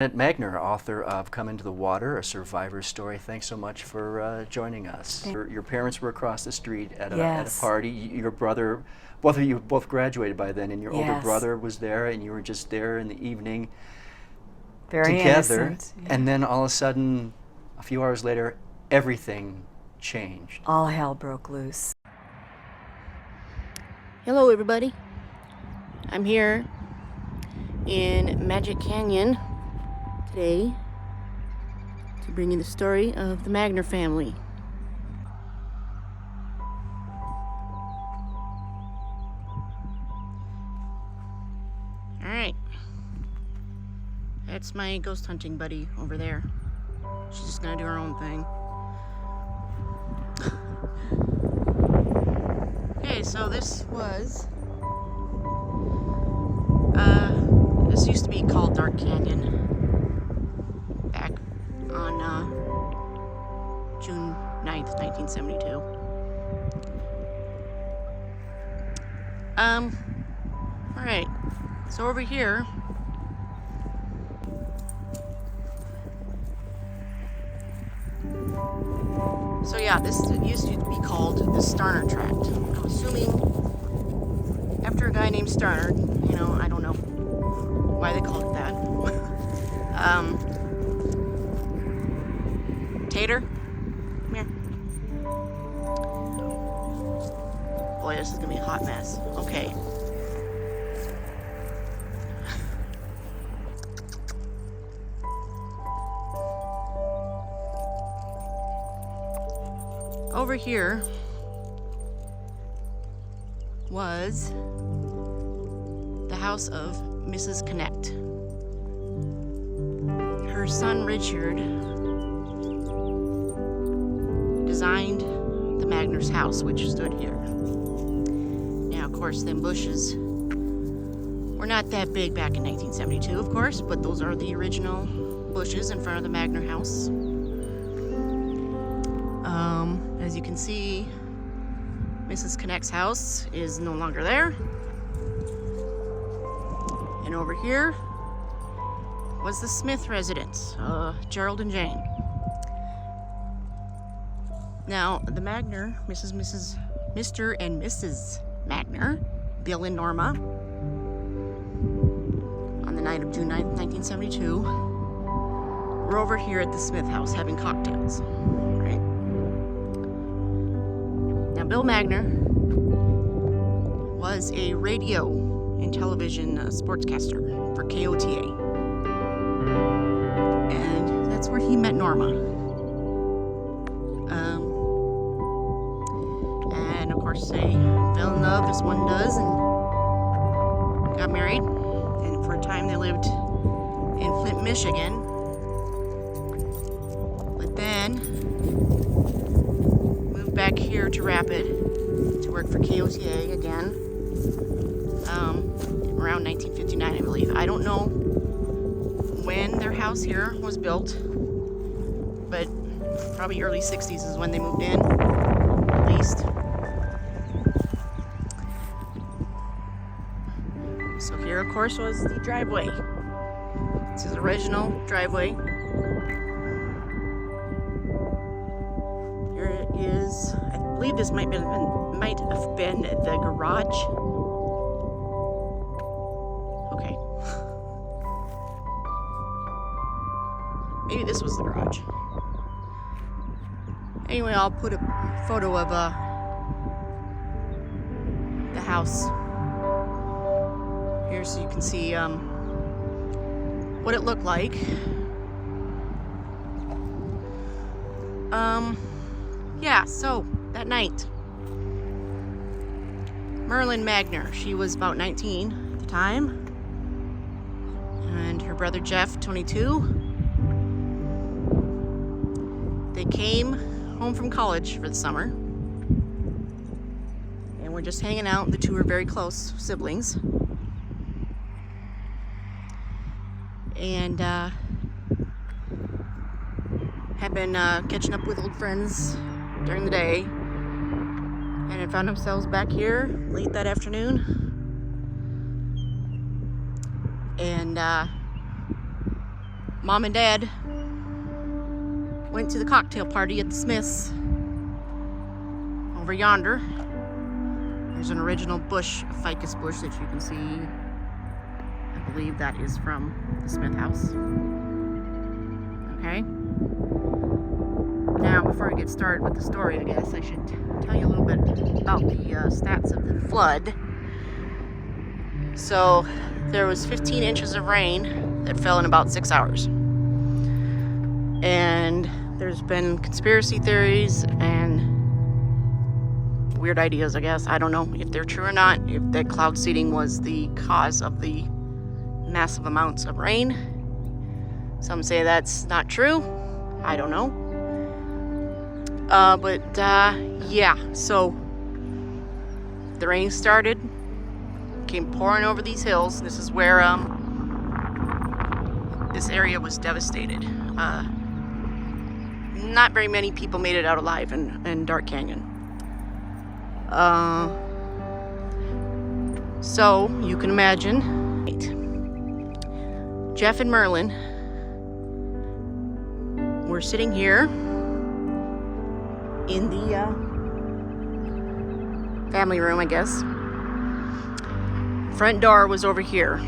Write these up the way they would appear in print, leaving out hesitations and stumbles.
Merlyn Magner, author of Come Into the Water, a survivor's story. Thanks so much for joining us. Your parents were across the street at a party. Your brother, both of you both graduated by then, and your older brother was there, and you were just there in the evening together. Innocent, and then all of a sudden, a few hours later, everything changed. All hell broke loose. Hello everybody. I'm here in Magic Canyon today to bring you the story of the Magner family. Alright. That's my ghost hunting buddy over there. She's just gonna do her own thing. Okay, so this was this used to be called Dark Canyon back on June 9th, 1972. Alright, so over here this used to be called the Starner Tract. I'm assuming after a guy named Starner, you know, I don't know why they called it that. Tater? Come here. Boy, this is gonna be a hot mess. Okay. Over here was the house of Mrs. Connect. Her son Richard designed the Magners house, which stood here. Now, of course, them bushes were not that big back in 1972, of course, but those are the original bushes in front of the Magner house. As you can see, Mrs. Connect's house is no longer there. And over here was the Smith residence, Gerald and Jane. Now, the Magner, Mr. and Mrs. Magner, Bill and Norma, on the night of June 9th, 1972, were over here at the Smith house having cocktails, right? Now, Bill Magner was a radio and television sportscaster for KOTA. And that's where he met Norma. And of course they fell in love, as one does, and got married. And for a time they lived in Flint, Michigan. But then moved back here to Rapid to work for KOTA again. Around 1959, I believe. I don't know when their house here was built, but probably early 60s is when they moved in, at least. So here, of course, was the driveway. This is original driveway. Here it is. I believe this might have been the garage. Okay. Maybe this was the garage. Anyway, I'll put a photo of the house here so you can see what it looked like. Yeah, so that night, Merlyn Magner, she was about 19 at the time, and her brother Jeff, 22. They came home from college for the summer, and we're just hanging out. The two are very close siblings, and had been catching up with old friends during the day, and had found themselves back here late that afternoon. And Mom and Dad went to the cocktail party at the Smiths over yonder. There's an original bush, a ficus bush that you can see. I believe that is from the Smith house. Okay. Now, before I get started with the story, I guess I should tell you a little bit about the stats of the flood. So, there was 15 inches of rain that fell in about 6 hours. And there's been conspiracy theories and weird ideas, I guess. I don't know if they're true or not, if that cloud seeding was the cause of the massive amounts of rain. Some say that's not true. I don't know. Yeah, so the rain started, came pouring over these hills. This is where this area was devastated. Not very many people made it out alive in Dark Canyon. So you can imagine, Jeff and Merlyn were sitting here in the family room, I guess. Front door was over here,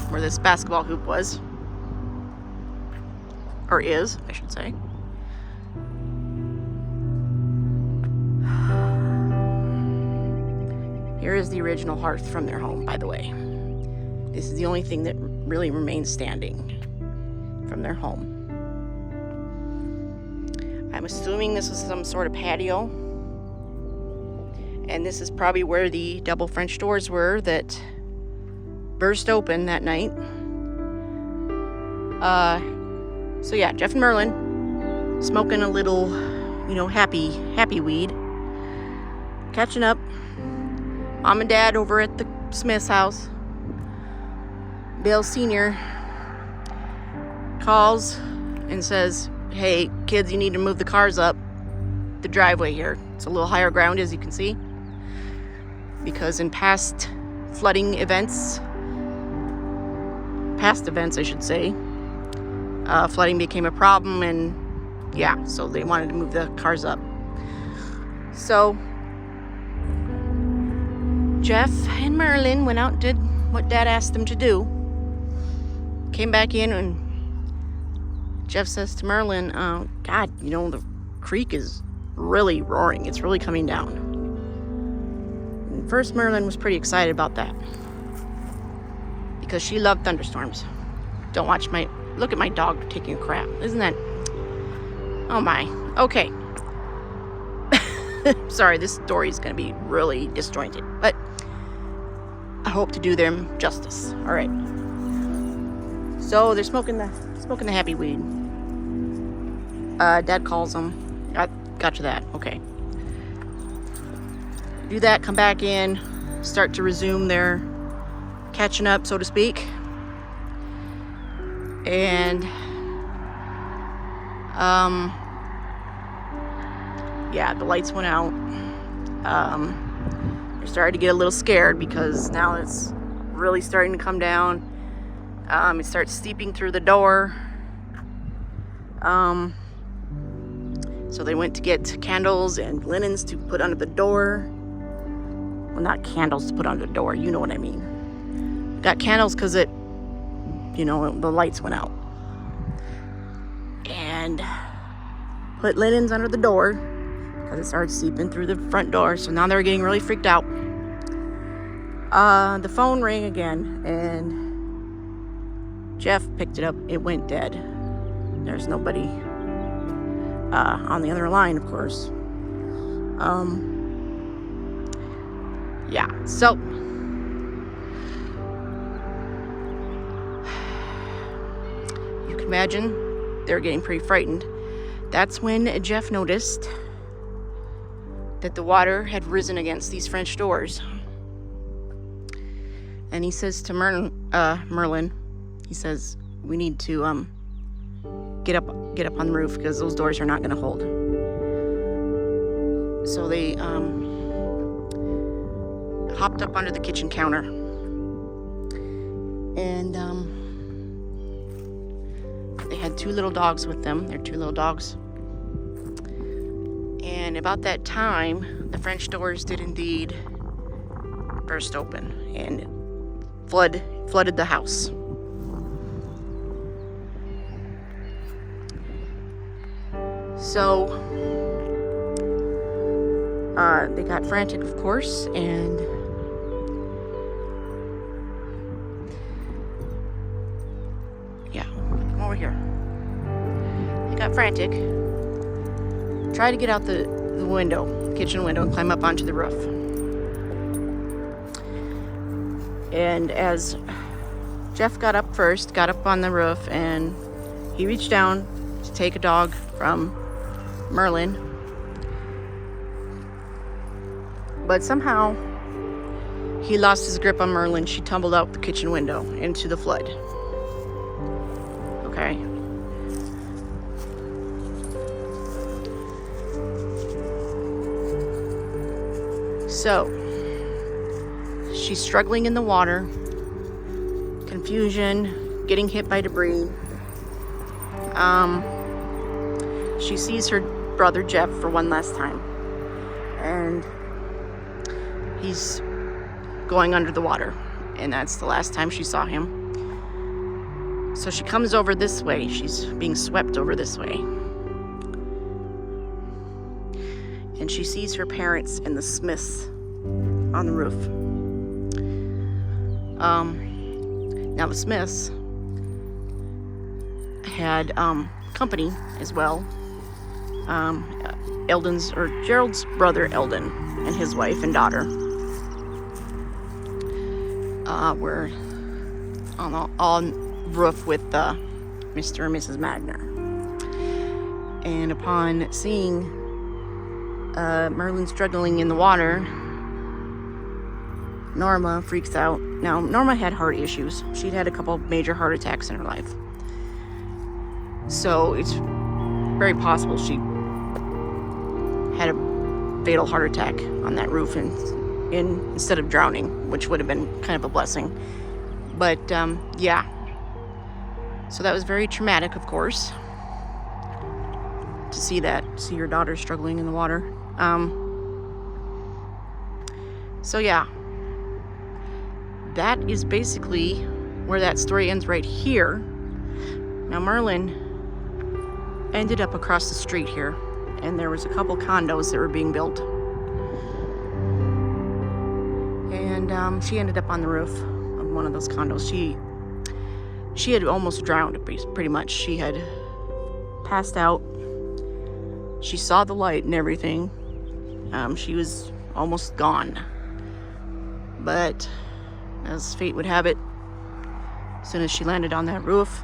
where this basketball hoop was. Or is, I should say. Here is the original hearth from their home, by the way. This is the only thing that really remains standing from their home. I'm assuming this is some sort of patio. And this is probably where the double French doors were that burst open that night. So yeah, Jeff and Merlyn smoking a little, happy weed. Catching up. Mom and Dad over at the Smith's house. Bill Sr. calls and says, "Hey, kids, you need to move the cars up the driveway here. It's a little higher ground, as you can see. Because in past events, I should say, flooding became a problem, and yeah, so they wanted to move the cars up. So Jeff and Merlyn went out and did what Dad asked them to do. Came back in, and Jeff says to Merlyn, God, the creek is really roaring. It's really coming down. And first, Merlyn was pretty excited about that, because she loved thunderstorms. Look at my dog taking a crap. Isn't that, oh my. Okay. Sorry, this story is going to be really disjointed, but I hope to do them justice. All right. So they're smoking the happy weed. Dad calls them. Got you that. Okay. Do that. Come back in. Start to resume their catching up, so to speak. And yeah, the lights went out. They started to get a little scared, because now it's really starting to come down. It starts seeping through the door. So they went to get candles and linens to put under the door. Well, not candles to put under the door, you know what I mean. Got candles because it, you know, the lights went out. And put linens under the door because it started seeping through the front door. So now they're getting really freaked out. The phone rang again, and Jeff picked it up. It went dead. There's nobody on the other line, of course. Yeah, so you can imagine they're getting pretty frightened. That's when Jeff noticed that the water had risen against these French doors. And he says to Merlyn, he says, we need to get up on the roof because those doors are not going to hold. So they hopped up under the kitchen counter, and they had 2 little dogs with them. They're 2 little dogs. And about that time, the French doors did indeed burst open and flooded the house. So they got frantic, of course, and yeah, come over here. They got frantic, tried to get out the kitchen window, and climb up onto the roof. And as Jeff got up on the roof, and he reached down to take a dog from Merlyn, but somehow he lost his grip on Merlyn. She tumbled out the kitchen window into the flood. Okay. So she's struggling in the water, confusion, getting hit by debris. She sees her brother Jeff for one last time, and he's going under the water, and that's the last time she saw him. So she comes over this way. She's being swept over this way, and she sees her parents and the Smiths on the roof. Now the Smiths had company as well. Gerald's brother Eldon and his wife and daughter were on roof with Mr. and Mrs. Magner. And upon seeing Merlyn struggling in the water, Norma freaks out. Now, Norma had heart issues. She'd had a couple major heart attacks in her life. So it's very possible she had a fatal heart attack on that roof instead of drowning, which would have been kind of a blessing. But yeah. So that was very traumatic, of course, to see your daughter struggling in the water. So yeah. That is basically where that story ends right here. Now Merlyn ended up across the street here, and there was a couple condos that were being built. And she ended up on the roof of one of those condos. She had almost drowned, pretty much. She had passed out. She saw the light and everything. She was almost gone. But as fate would have it, as soon as she landed on that roof,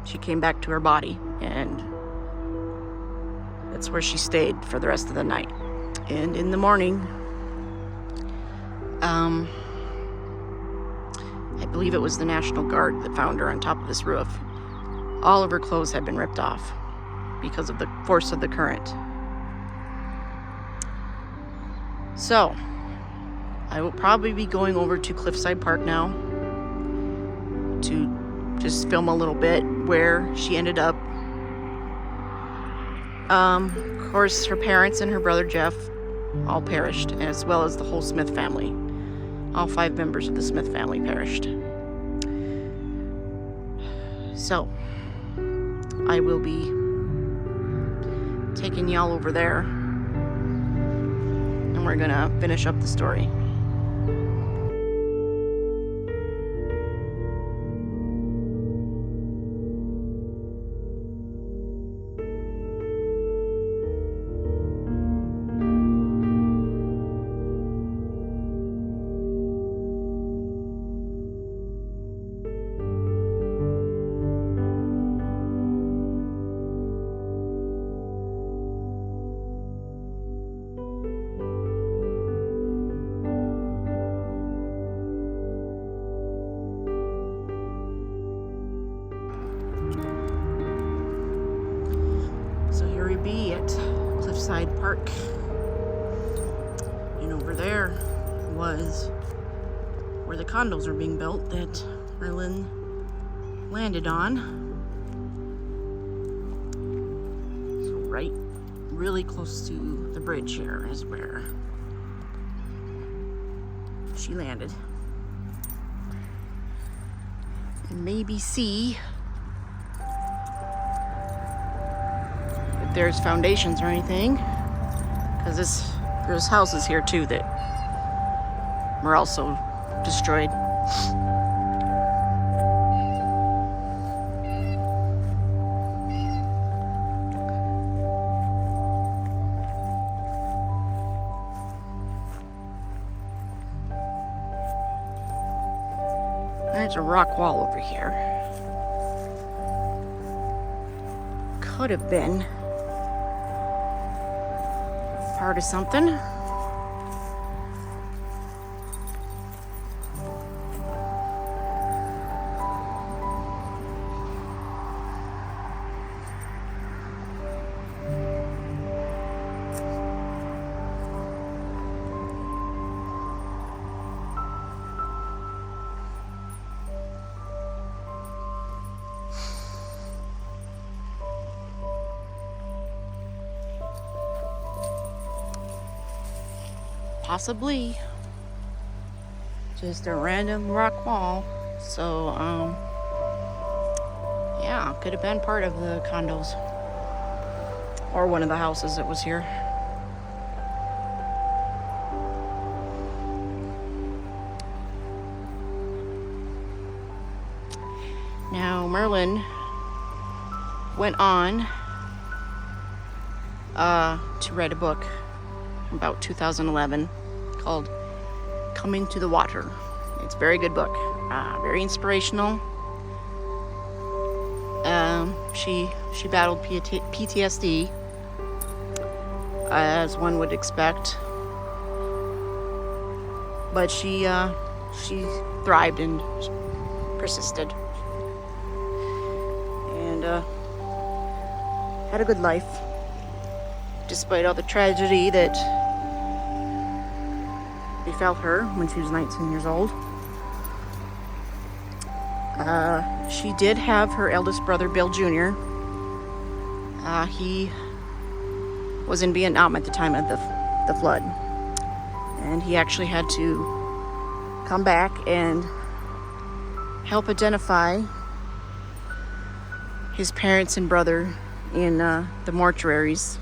she came back to her body, and that's where she stayed for the rest of the night. And in the morning, I believe it was the National Guard that found her on top of this roof. All of her clothes had been ripped off because of the force of the current. So, I will probably be going over to Cliffside Park now to just film a little bit where she ended up. Of course, her parents and her brother Jeff all perished, as well as the whole Smith family. All 5 members of the Smith family perished. So, I will be taking y'all over there, and we're gonna finish up the story. Be at Cliffside Park, and over there was where the condos are being built that Merlyn landed on. So right really close to the bridge here is where she landed, and maybe see there's foundations or anything, because there's houses here too that were also destroyed. There's a rock wall over here. Could have been part of something. Possibly just a random rock wall. So, yeah, could have been part of the condos or one of the houses that was here. Now, Merlyn went on to write a book about 2011 called Coming to the Water. It's a very good book, very inspirational. She battled PTSD, as one would expect, but she thrived and persisted, and had a good life despite all the tragedy that befell her when she was 19 years old. She did have her eldest brother, Bill Jr. He was in Vietnam at the time of the flood, and he actually had to come back and help identify his parents and brother in the mortuaries.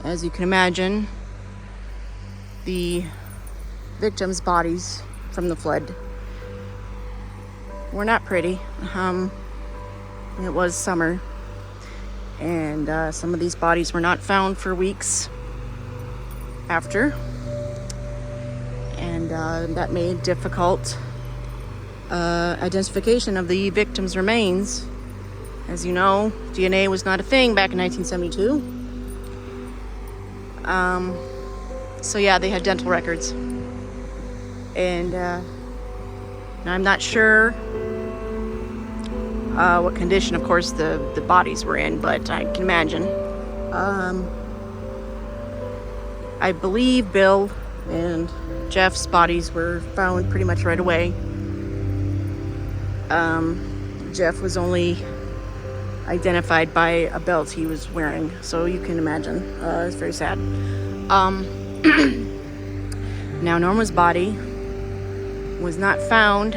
As you can imagine, the victims' bodies from the flood were not pretty. It was summer, and some of these bodies were not found for weeks after, and that made difficult identification of the victims' remains. As you know, DNA was not a thing back in 1972. So yeah, they had dental records, and I'm not sure what condition, of course, the bodies were in, but I can imagine. I believe Bill and Jeff's bodies were found pretty much right away. Jeff was only identified by a belt he was wearing, so you can imagine. It's very sad. Now, Norma's body was not found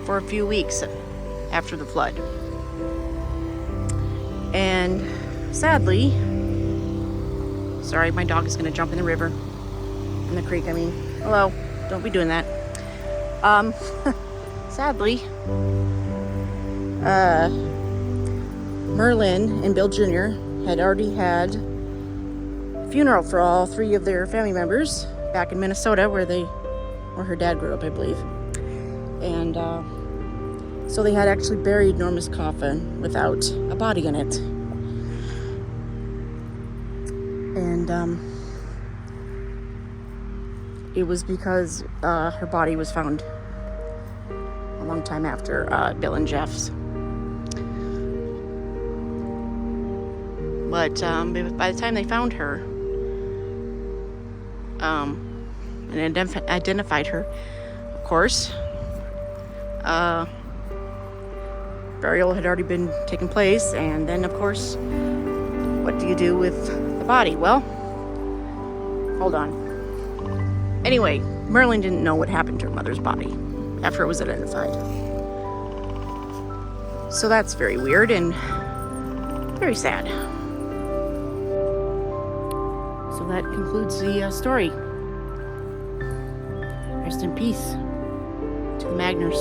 for a few weeks after the flood. And sadly, sorry, my dog is going to jump in the river. In the creek, I mean. Hello, don't be doing that. Sadly, Merlyn and Bill Jr. had already had a funeral for all 3 of their family members back in Minnesota, where her dad grew up, I believe. And so they had actually buried Norma's coffin without a body in it. And it was because her body was found a long time after Bill and Jeff's. But by the time they found her and identified her, of course, burial had already been taking place. And then, of course, what do you do with the body? Well, hold on. Anyway, Merlyn didn't know what happened to her mother's body after it was identified. So that's very weird and very sad. So that concludes the story. Rest in peace to the Magners.